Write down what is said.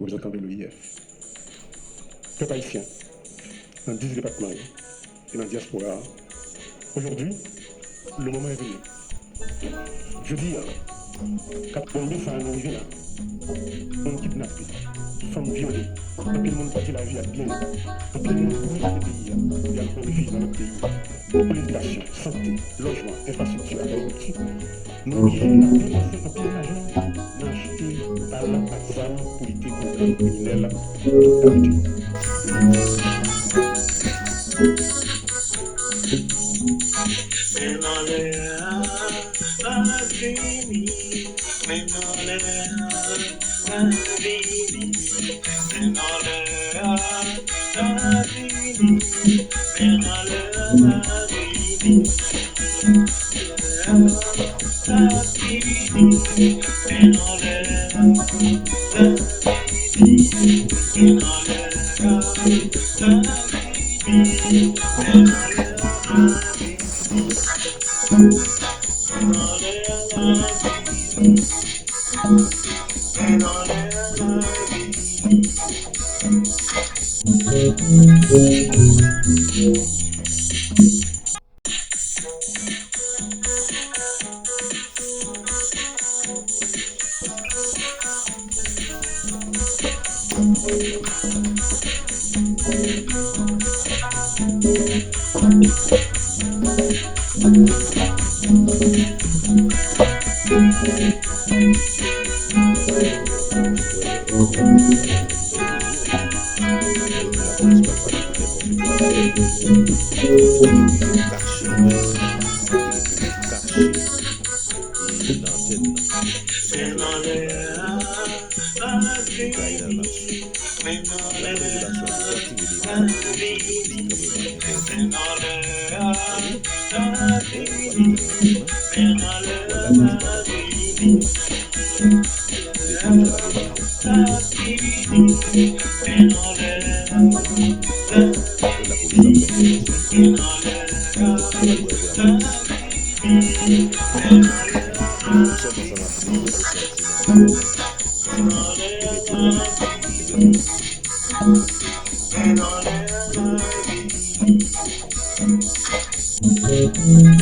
vous entendez l'OIF. Peuple haïtien, dans 10 départements et dans la diaspora, aujourd'hui, le moment est venu. Je dis, quand on est ça, on est là. On kidnappé, femmes violées, tout le monde partit la vie à bien, tout le monde bouge dans le pays, il y a encore vivre dans notre pays. L'éducation, santé, logement, infrastructure, agriculture. Nous qui avons dépensé un pile d'argent, nous acheté par la patsam pour lutter contre les criminels totalité.